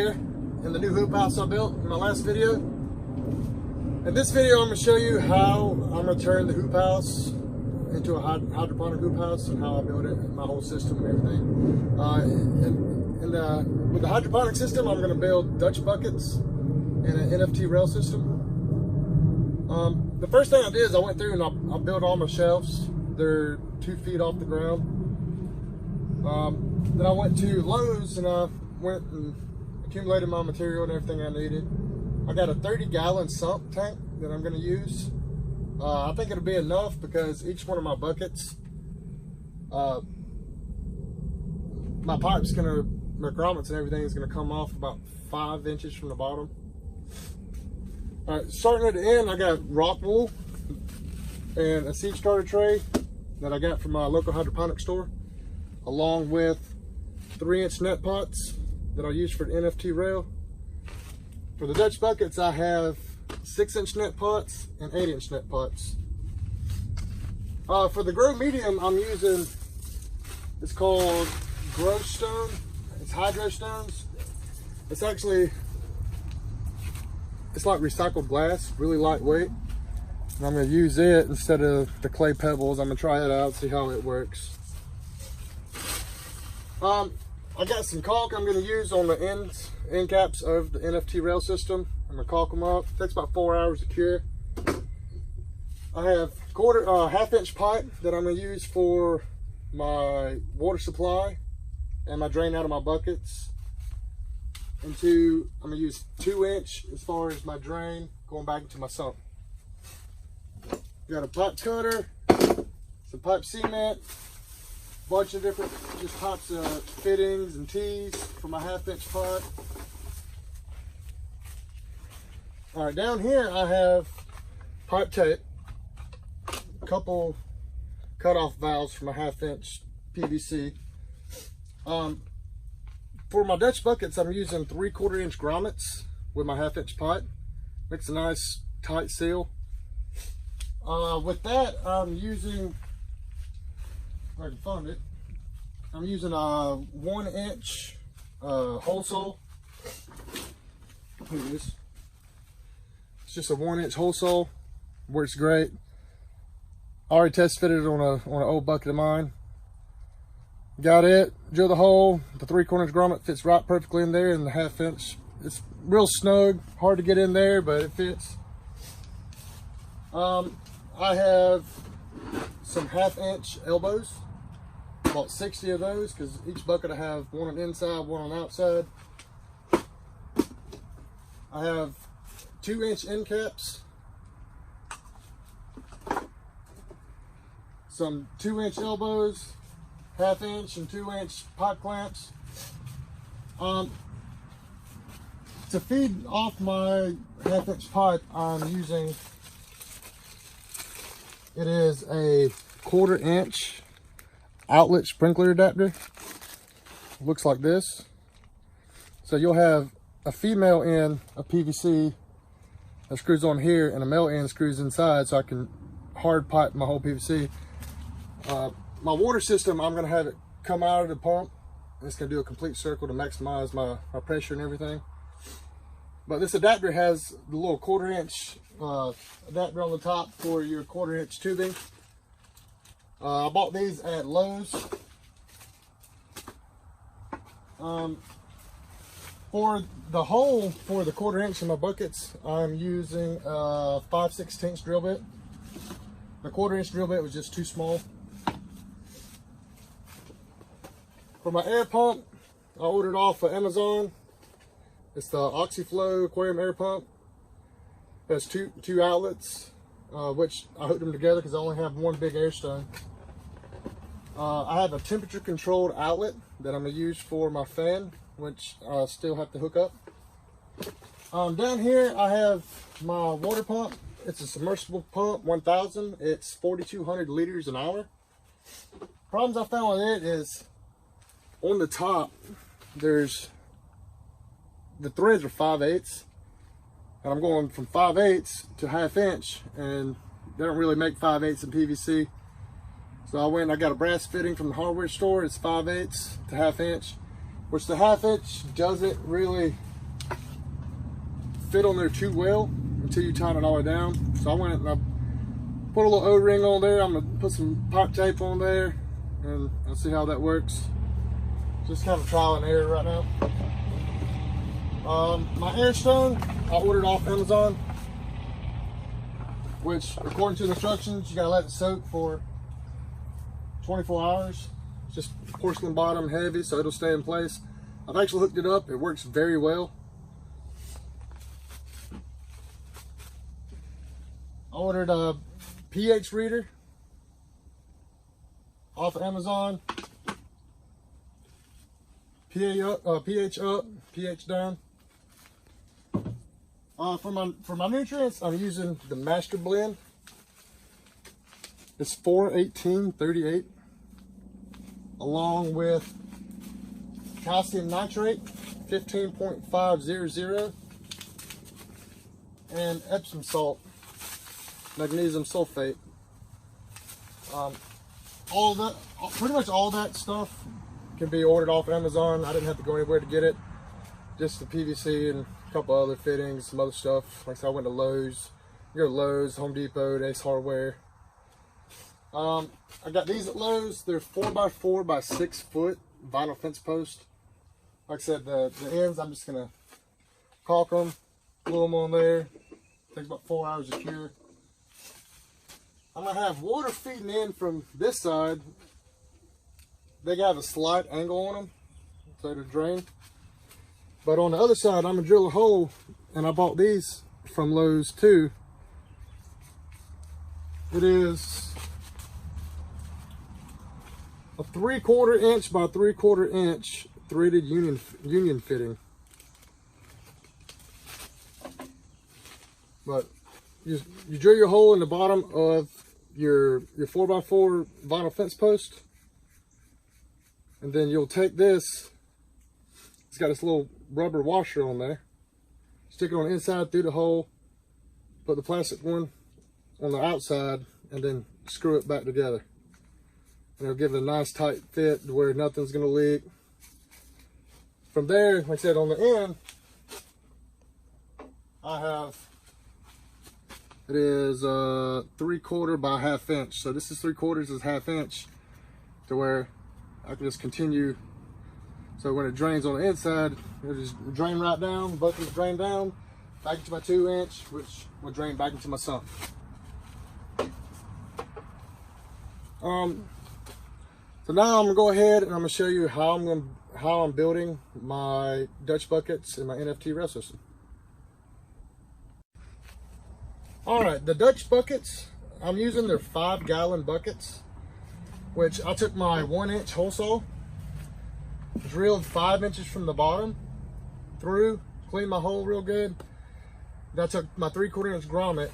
here in the new hoop house I built in my last video. In this video, I'm going to show you how I'm going to turn the hoop house into a hydroponic hoop house and how I build it, my whole system and everything. With the hydroponic system, I'm going to build Dutch buckets and an Nft Rail System. The first thing I did is I went through and I built all my shelves. They're 2 feet off the ground. Then I went to Lowe's and I went and accumulated my material and everything I needed. I got a 30-gallon sump tank that I'm going to use. I think it'll be enough because each one of my buckets, my pipe's gonna, my grommets and everything is gonna come off about 5 inches from the bottom. All right, starting at the end, I got rock wool and a seed starter tray that I got from my local hydroponic store, along with 3-inch net pots that I'll use for the Nft Rail. For the Dutch buckets, I have 6-inch net pots and 8-inch net pots. For the grow medium, I'm using, it's called Grow Stone. It's Hydro Stones. It's like recycled glass, really lightweight. And I'm going to use it instead of the clay pebbles. I'm going to try it out, see how it works. I got some caulk I'm going to use on the end caps of the Nft Rail System. I'm going to caulk them up. It takes about 4 hours to cure. I have half-inch pipe that I'm going to use for my water supply and my drain out of my buckets. And I'm going to use 2-inch as far as my drain going back into my sump. Got a pipe cutter, some pipe cement, a bunch of different just types of fittings and tees for my half-inch pipe. All right, down here I have pipe tape, a couple cutoff valves for my half-inch PVC. For my Dutch buckets, I'm using 3/4-inch grommets with my half-inch pipe. Makes a nice tight seal. With that, I'm using, if I can find it, I'm using a 1-inch hole saw. Here it is. It's just a 1-inch hole saw. Works great. I already test fitted it on an old bucket of mine. Got it, drill the hole, the 3/4-inch grommet fits right perfectly in there, and the 1/2-inch, it's real snug, hard to get in there, but it fits. I have some 1/2-inch elbows, about 60 of those, because each bucket I have one on the inside, one on the outside. I have 2-inch end caps, some 2-inch elbows, 1/2-inch and 2-inch pipe clamps. To feed off my 1/2-inch pipe, I'm using, it is a 1/4-inch outlet sprinkler adapter. Looks like this. So you'll have a female end of PVC that screws on here and a male end screws inside, so I can hard pipe my whole PVC. My water system, I'm going to have it come out of the pump. It's going to do a complete circle to maximize my pressure and everything. But this adapter has the little 1/4-inch adapter on the top for your 1/4-inch tubing. I bought these at Lowe's. For the hole for the 1/4-inch in my buckets, I'm using a 5/16 drill bit. The 1/4-inch drill bit was just too small. For my air pump, I ordered off of Amazon. It's the OxyFlow aquarium air pump. It has two outlets, which I hooked them together because I only have one big air stone. I have a temperature controlled outlet that I'm going to use for my fan, which I still have to hook up. Down here I have my water pump. It's a submersible pump, 1000. It's 4,200 liters an hour. Problems I found with it is on the top, the threads are 5/8, and I'm going from 5/8 to 1/2-inch, and they don't really make 5/8 in PVC. So I went and I got a brass fitting from the hardware store. It's 5/8 to 1/2-inch, which the 1/2-inch doesn't really fit on there too well until you tighten it all the way down. So I went and I put a little O-ring on there. I'm gonna put some pipe tape on there, and I'll see how that works. Just kind of trial and error right now. My air stone, I ordered off Amazon, which according to the instructions, you gotta let it soak for 24 hours. It's just porcelain bottom, heavy, so it'll stay in place. I've actually hooked it up. It works very well. I ordered a pH reader off of Amazon. pH up, pH down. For my nutrients, I'm using the Master Blend. It's 41838, along with calcium nitrate 15.500 and Epsom salt, magnesium sulfate. Pretty much all that stuff can be ordered off Amazon. I didn't have to go anywhere to get it. Just the PVC and a couple other fittings, some other stuff. Like I said, I went to Lowe's. You go to Lowe's, Home Depot, Ace Hardware. I got these at Lowe's. They're 4x4 by 6 foot vinyl fence post. Like I said, the ends, I'm just gonna caulk them, glue them on there. Takes about 4 hours to cure. I'm gonna have water feeding in from this side. They got a slight angle on them, so it'll drain. But on the other side, I'm gonna drill a hole, and I bought these from Lowe's too. It is a 3/4 inch by 3/4 inch threaded union fitting. But you drill your hole in the bottom of your 4x4 vinyl fence post, and then you'll take this. It's got this little rubber washer on there. Stick it on the inside through the hole. Put the plastic one on the outside, and then screw it back together. And it'll give it a nice tight fit to where nothing's gonna leak. From there, like I said, on the end, I have, it is 3/4 by 1/2 inch. So this is 3/4 is 1/2 inch, to where I can just continue. So when it drains on the inside, it'll just drain right down, buckets drain down, back into my 2 inch, which will drain back into my sump. So now I'm gonna go ahead and I'm gonna show you how I'm building my Dutch buckets in my Nft Rail System. All right, the Dutch buckets, I'm using their 5-gallon buckets, which I took my 1 inch hole saw, drilled 5 inches from the bottom through, cleaned my hole real good. Then I took my 3/4 inch grommet,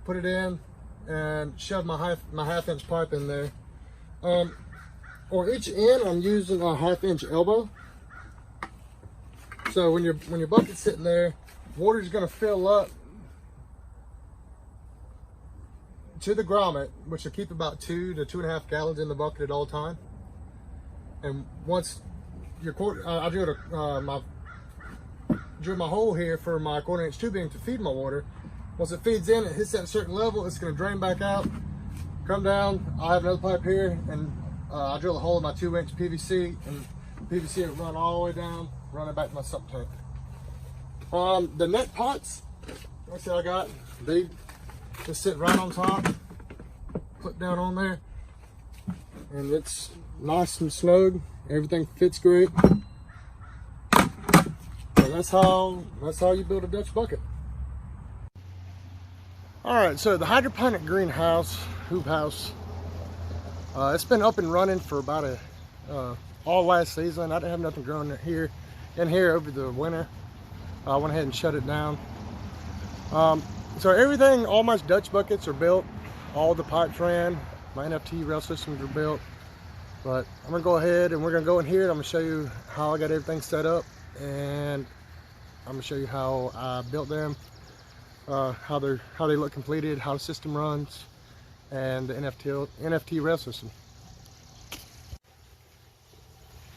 put it in, and shoved my half inch pipe in there. On each end, I'm using a 1/2 inch elbow. So when your bucket's sitting there, water's gonna fill up to the grommet, which will keep about 2 to 2.5 gallons in the bucket at all time. And once your I drilled my hole here for my 1/4 inch tubing to feed my water. Once it feeds in, it hits that certain level, it's going to drain back out, come down. I have another pipe here, and I drill a hole in my 2 inch PVC, and PVC will run all the way down, run it back to my sump tank. The net pots, like I said, I got, they just sit right on top, put down on there, and it's nice and snug. Everything fits great. And that's how you build a Dutch bucket. All right, so the hydroponic greenhouse, hoop house, it's been up and running for about all last season. I didn't have nothing growing in here over the winter. I went ahead and shut it down. So everything, all my Dutch buckets are built. All the pipes ran. My Nft Rail Systems are built. But I'm gonna go ahead and we're gonna go in here. And I'm gonna show you how I got everything set up, and I'm gonna show you how I built them, how they look completed, how the system runs, and the Nft Rail System.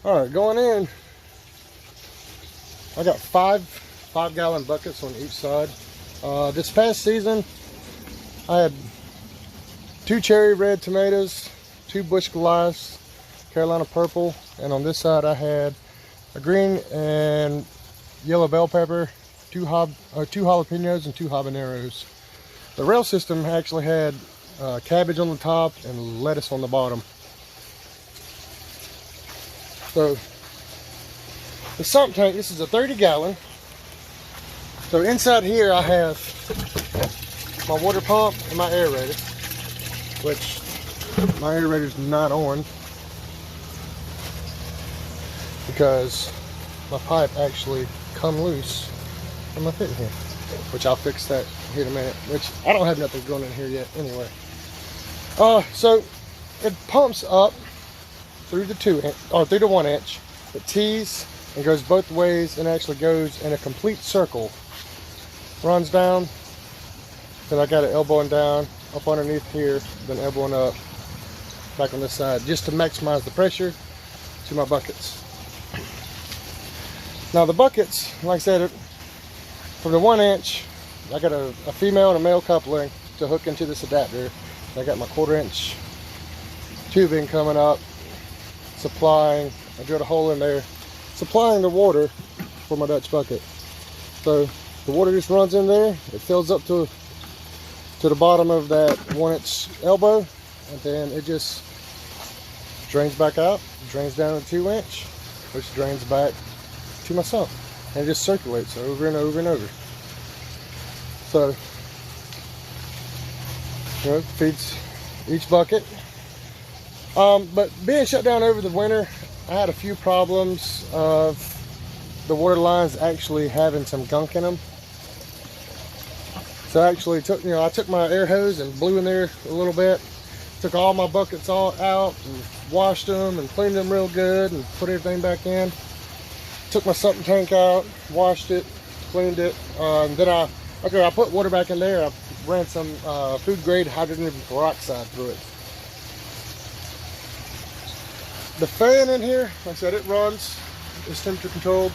All right, going in, I got five 5-gallon buckets on each side. This past season, I had 2 cherry red tomatoes, 2 bush Goliaths, Carolina purple, and on this side I had a green and yellow bell pepper, 2 jalapenos, and 2 habaneros. The rail system actually had cabbage on the top and lettuce on the bottom. So the sump tank, this is a 30-gallon. So inside here I have my water pump and my aerator, which my aerator is not on because my pipe actually come loose from my pit here, which I'll fix that here in a minute, which I don't have nothing going in here yet anyway. So it pumps up through the 1 inch. It tees and goes both ways and actually goes in a complete circle. Runs down, then I got it elbowing down, up underneath here, then elbowing up, back on this side, just to maximize the pressure to my buckets. Now the buckets, like I said, from the 1 inch, I got a female and a male coupling to hook into this adapter. I got my 1/4 inch tubing coming up, supplying, I drilled a hole in there, supplying the water for my Dutch bucket. So the water just runs in there, it fills up to the bottom of that 1 inch elbow, and then it just drains back out, drains down to 2 inch, which drains back to my sump, and it just circulates over and over and over. So, you know, feeds each bucket. But being shut down over the winter, I had a few problems of the water lines actually having some gunk in them. So I actually took, I took my air hose and blew in there a little bit, took all my buckets all out and washed them and cleaned them real good and put everything back in. Took my sump tank out, washed it, cleaned it, and then I put water back in there. I ran some food grade hydrogen peroxide through it. The fan in here, like I said, it runs, it's temperature controlled.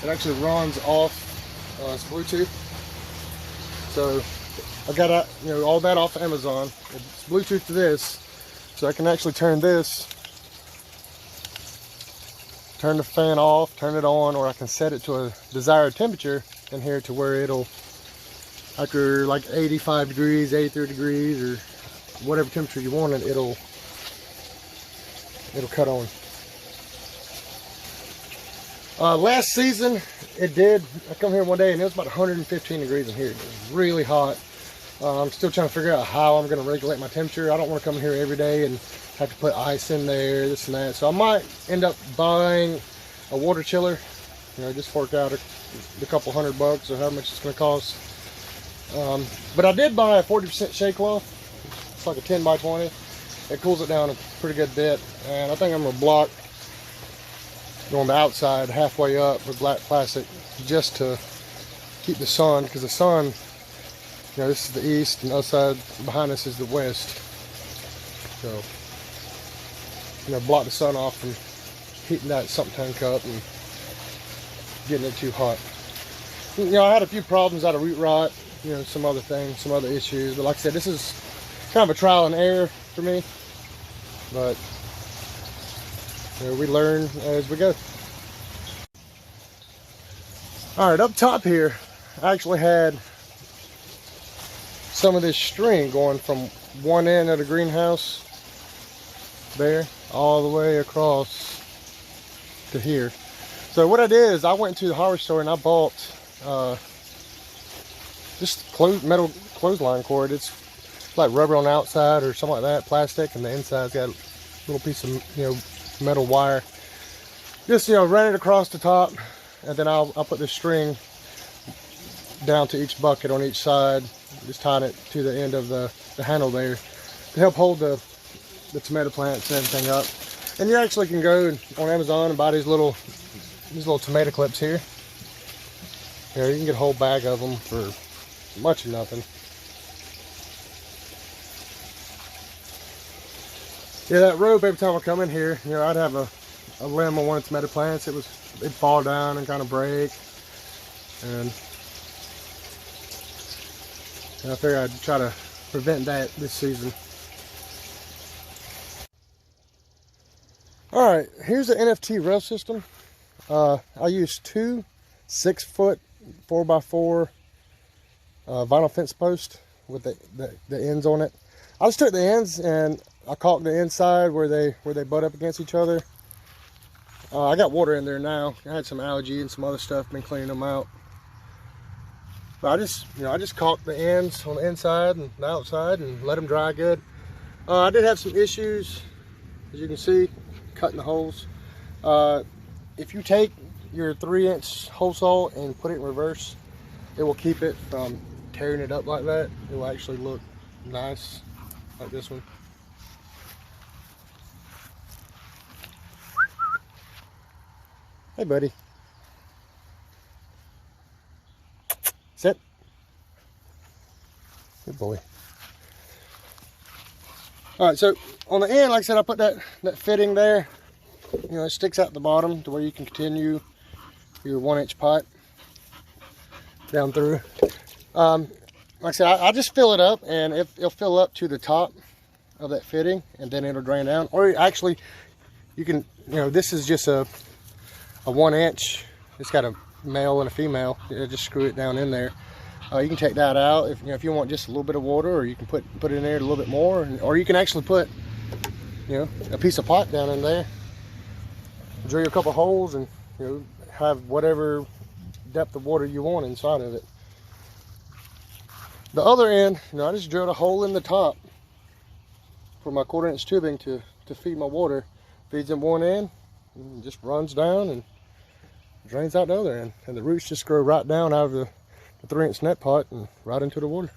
It actually runs off it's Bluetooth. So I got all that off Amazon. It's Bluetooth to this, so I can actually turn this, turn the fan off, turn it on, or I can set it to a desired temperature in here to where it'll, after like 85 degrees, 83 degrees, or whatever temperature you want it, it'll cut on. Last season, I come here one day and it was about 115 degrees in here. It was really hot. I'm still trying to figure out how I'm going to regulate my temperature. I don't want to come here every day and have to put ice in there, this and that. So I might end up buying a water chiller. Just fork out a couple $100 or how much it's going to cost. But I did buy a 40% shade cloth. It's like a 10 by 20. It cools it down a pretty good bit. And I think I'm going to block on the outside halfway up with black plastic just to keep the sun, because the sun, this is the east and the other side behind us is the west. So, block the sun off from heating that sump tank up and getting it too hot. I had a few problems out of root rot, some other things, some other issues. But like I said, this is kind of a trial and error for me. But we learn as we go. All right, up top here, I actually had some of this string going from one end of the greenhouse there all the way across to here. So what I did is I went to the hardware store and I bought just metal clothesline cord. It's like rubber on the outside or something like that, plastic, and the inside's got a little piece of metal wire. Just run it across the top, and then I'll put this string down to each bucket on each side, just tying it to the end of the handle there to help hold the tomato plants and everything up. And you actually can go on Amazon and buy these little tomato clips here. You can get a whole bag of them for much of nothing. Yeah, that rope, every time I come in here, I'd have a limb on one of the tomato plants. It'd fall down and kind of break. and I figured I'd try to prevent that this season. Alright, here's the Nft Rail System. I used two 6-foot 4x4 vinyl fence posts with the ends on it. I just took the ends and I caulked the inside where they butt up against each other. I got water in there now. I had some algae and some other stuff, been cleaning them out. But I just caulked the ends on the inside and the outside and let them dry good. I did have some issues, as you can see, cutting the holes. If you take your 3-inch hole saw and put it in reverse, it will keep it from tearing it up like that. It will actually look nice like this one. Hey buddy. Sit. Good boy. Alright, so on the end, like I said, I put that fitting there. You know, it sticks out the bottom to where you can continue your 1-inch pipe down through. Like I said, I just fill it up, and it'll fill up to the top of that fitting, and then it'll drain down. Or actually, you can, you know, this is just a 1-inch. It's got a male and a female. You just screw it down in there. You can take that out if you want just a little bit of water, or you can put it in there a little bit more, or you can actually put, you know, a piece of pipe down in there, drill a couple holes, and, you know, have whatever depth of water you want inside of it. The other end, you know, I just drilled a hole in the top for my 1/4-inch tubing to feed my water. Feeds in one end and just runs down and drains out the other end, and the roots just grow right down out of the 3-inch net pot and right into the water.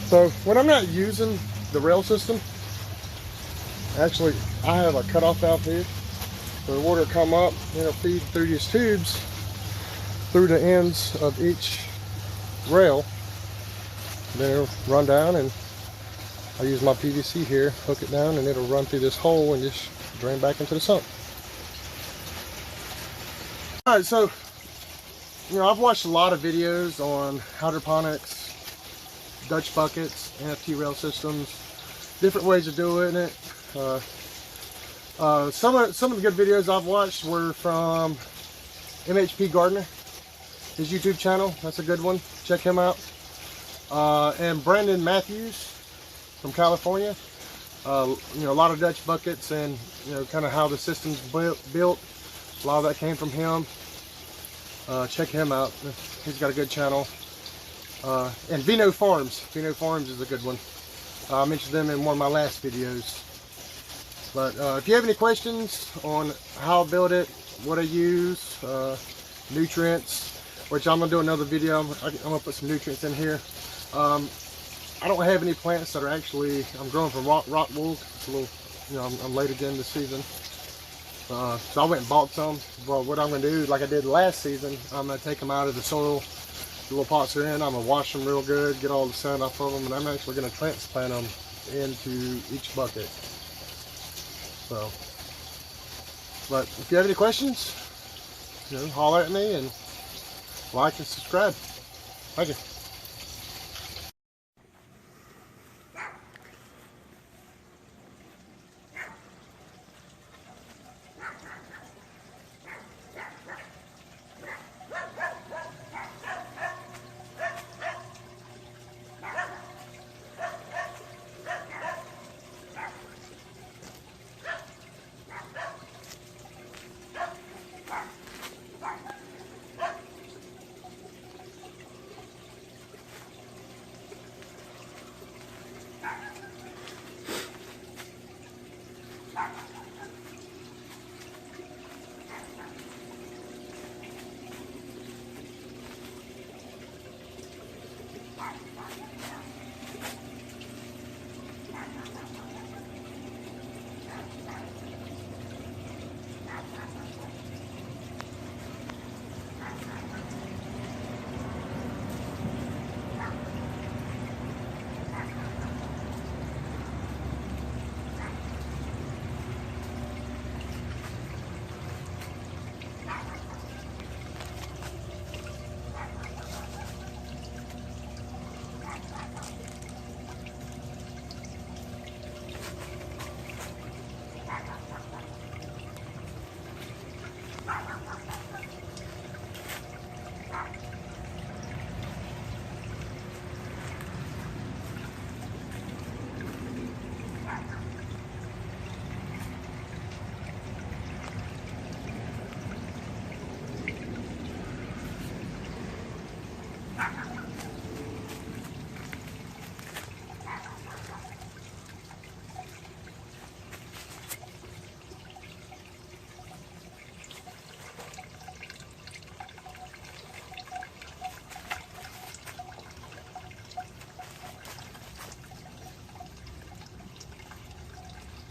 So when I'm not using the rail system, actually I have a cutoff valve here, so the water will come up and it'll feed through these tubes through the ends of each rail. Then it'll run down, and I use my PVC here, hook it down, and it'll run through this hole and just drain back into the sump. Alright, so, you know, I've watched a lot of videos on hydroponics, Dutch buckets, Nft Rail Systems, different ways of doing it. Some of the good videos I've watched were from Gardner, his YouTube channel. That's a good one. Check him out. And Brandon Matthews from California. You know, a lot of Dutch buckets, and, you know, kind of how the system's built. A lot of that came from him. Check him out. He's got a good channel. And Vino Farms. Vino Farms is a good one. I mentioned them in one of my last videos. But if you have any questions on how I build it, what I use, nutrients, which I'm going to do another video. I'm going to put some nutrients in here. I don't have any plants that are actually, I'm growing from rock wool. It's a little, you know, I'm late again this season. So I went and bought some. Well, what I'm going to do, like I did last season, I'm going to take them out of the soil. The little pots are in, I'm going to wash them real good, get all the sand off of them, and I'm actually going to transplant them into each bucket. So, but if you have any questions, you know, holler at me and like and subscribe. Thank you.